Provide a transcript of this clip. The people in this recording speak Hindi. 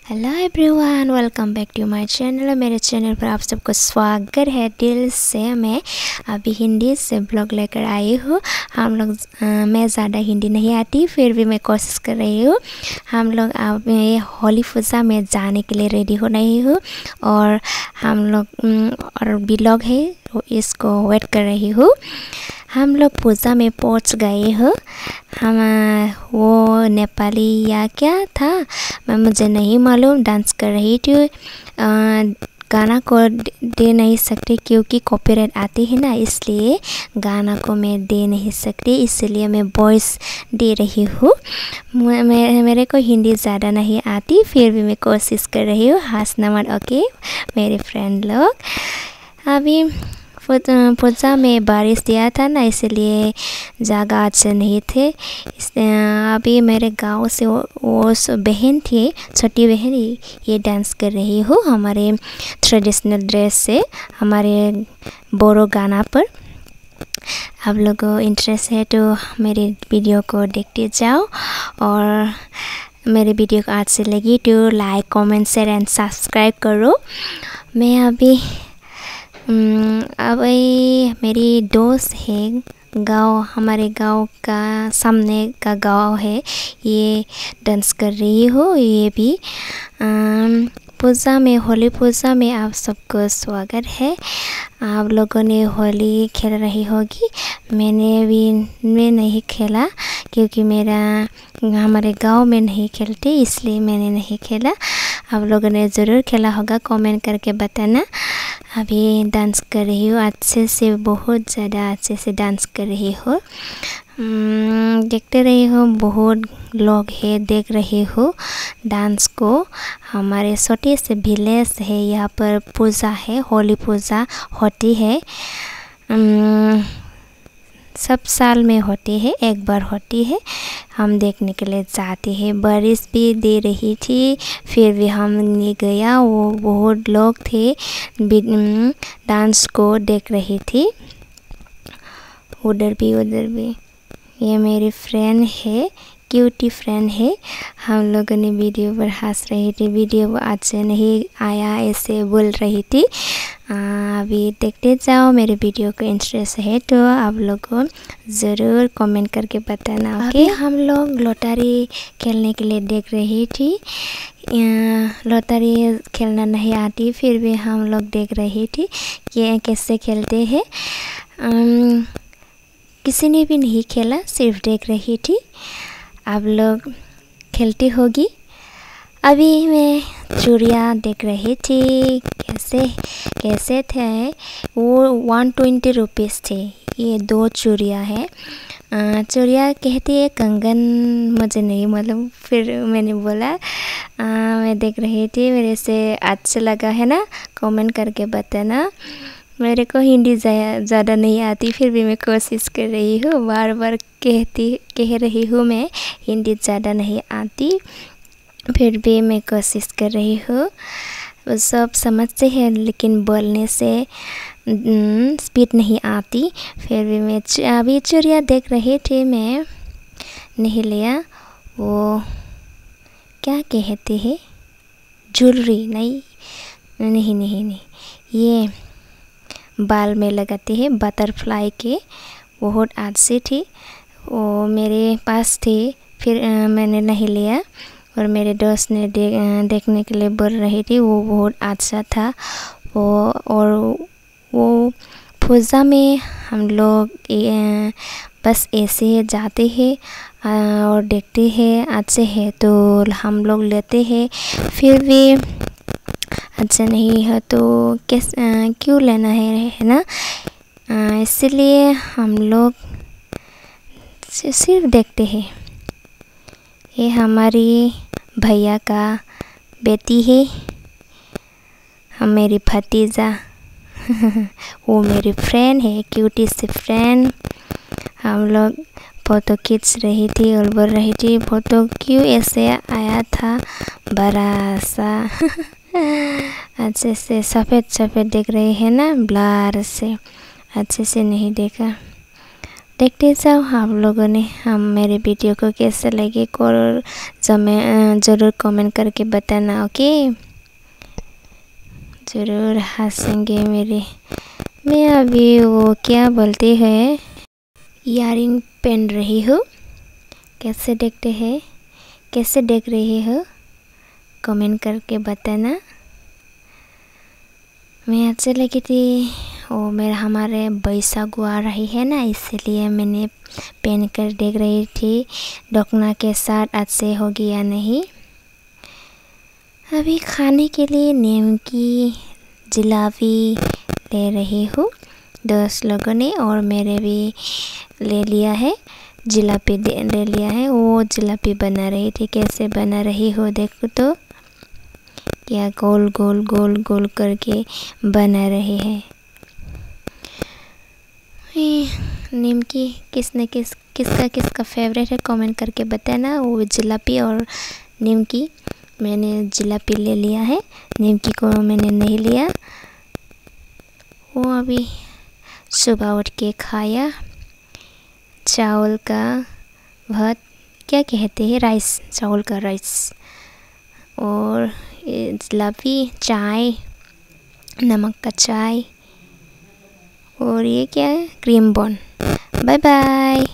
Hello everyone, welcome back to my channel. मेरे चैनल पर आप सबको स्वागत है दिल से। मैं अभी हिंदी से ब्लॉग लेकर आई हूँ। मैं ज़्यादा हिंदी नहीं आती, फिर भी मैं कोशिश कर रही हूँ। हम लोग अब ये होली पूजा में जाने के लिए रेडी हो रही हूँ और हम लोग और ब्लॉग है इसको वेट कर रही हूँ। हम लोग पूजा में पहुंच गए हो। हम वो नेपाली या क्या था मैं मुझे नहीं मालूम, डांस कर रही थी। गाना को दे नहीं सकती क्योंकि कॉपीराइट आती है ना, इसलिए गाना को मैं दे नहीं सकती, इसलिए मैं वॉइस दे रही हूँ। मेरे को हिंदी ज़्यादा नहीं आती, फिर भी मैं कोशिश कर रही हूँ। हंसना मत, ओके मेरे फ्रेंड लोग। अभी पूजा में बारिश दिया था ना, इसलिए जगह अच्छे नहीं थे। अभी मेरे गांव से वो बहन थी, छोटी बहन, ये डांस कर रही हूँ हमारे ट्रेडिशनल ड्रेस से, हमारे बोरो गाना पर। आप लोगों को इंटरेस्ट है तो मेरे वीडियो को देखते जाओ, और मेरे वीडियो को अच्छी लगी तो like, comment, share and subscribe करो। मैं अभी मेरी दोस्त है, हमारे गांव का सामने का गांव है, ये डांस कर रही हो। ये भी पूजा में, होली पूजा में आप सबको स्वागत है। आप लोगों ने होली खेल रही होगी। मैं नहीं खेला क्योंकि हमारे गांव में नहीं खेलते, इसलिए मैंने नहीं खेला। आप लोगों ने ज़रूर खेला होगा, कमेंट करके बताना। अभी डांस कर रही हूँ अच्छे से, बहुत ज़्यादा अच्छे से डांस कर रही हो। देखते रही हो, बहुत लोग है देख रही हो डांस को। हमारे छोटे से विलेज है, यहाँ पर पूजा है, होली पूजा होती है। सब साल में होती है, एक बार होती है। हम देखने के लिए जाते हैं। बारिश भी दे रही थी, फिर भी हम नहीं गया। वो बहुत लोग थे, डांस को देख रही थी, उधर भी। ये मेरी फ्रेंड है, क्यूटी फ्रेंड है। हम लोगों ने वीडियो पर हंस रही थी, वीडियो अच्छे नहीं आया ऐसे बोल रही थी। अभी देखते जाओ। मेरे वीडियो को इंटरेस्ट है तो आप लोग को ज़रूर कमेंट करके बताना, ओके। हम लोग लॉटरी खेलने के लिए देख रही थी। लॉटरी खेलना नहीं आती, फिर भी हम लोग देख रही थी कि कैसे खेलते हैं। किसी ने भी नहीं खेला, सिर्फ देख रही थी। आप लोग खेलती होगी। अभी मैं चूड़ियाँ देख रही थी, कैसे थे वो। 120 रुपीज़ थे। ये 2 चूड़ियाँ है। चूड़ियाँ कहती है कंगन, मुझे नहीं मालूम। फिर मैंने बोला मैं देख रही थी, मेरे से अच्छा लगा है ना, कमेंट करके बताना। मेरे को हिंदी ज़्यादा नहीं आती, फिर भी मैं कोशिश कर रही हूँ। बार बार कह रही हूँ मैं हिंदी ज़्यादा नहीं आती, फिर भी मैं कोशिश कर रही हूँ। वो सब समझते हैं, लेकिन बोलने से स्पीड नहीं आती। फिर भी मैं अभी चूड़ियाँ देख रही थी, मैं नहीं लिया। वो क्या कहते हैं, ज्वेलरी नहीं, ये बाल में लगाते हैं बटरफ्लाई के, बहुत अच्छी थी। वो मेरे पास थी, फिर मैंने नहीं लिया। और मेरे दोस्त ने देखने के लिए बोल रही थी, वो बहुत अच्छा था वो पूजा में हम लोग बस ऐसे ही जाते हैं और देखते हैं, अच्छे है तो हम लोग लेते हैं। फिर भी अच्छा नहीं है तो क्यों लेना है ना। इसलिए हम लोग सिर्फ देखते हैं। ये हमारी भैया का बेटी है, मेरी भतीजा। वो मेरी फ्रेंड है, क्यूटी सी फ्रेंड। हम लोग फ़ोटो खींच रही थी और बोल रही थी, फ़ोटो क्यों ऐसे आया था बड़ा सा। अच्छे से सफ़ेद दिख रही है ना, ब्लर से अच्छे से नहीं देखा। देखते जाओ आप लोगों ने हम मेरे वीडियो को कैसे लगे और ज़रूर कमेंट करके बताना। ओके, ज़रूर हंसेंगे मेरे। मैं अभी वो क्या बोलते हैं इयरिंग पहन रही हूँ। कैसे देखते हैं, कैसे देख रही हो कमेंट करके बताना। मैं अच्छे लगी थी वो मेरा हमारे बैसागु आ रही है ना, इसलिए मैंने पहन कर देख रही थी ढकना के साथ अच्छे होगी या नहीं। अभी खाने के लिए निमकी जलेबी ले रही हूँ। 10 लोगों ने और मेरे भी ले लिया है, जलेबी ले लिया है। वो जलेबी बना रही थी, कैसे बना रही हो देखो तो, क्या गोल गोल गोल गोल करके बना रही है। निमकी किसका फेवरेट है कमेंट करके बताना। वो जलेबी और निमकी, मैंने जलेबी ले लिया है, निमकी को मैंने नहीं लिया। वो अभी सुबह उठ के खाया चावल का भात, क्या कहते हैं राइस, चावल का राइस, और जलेबी, चाय, नमक का चाय, और ये क्या है क्रीम बन। Bye bye.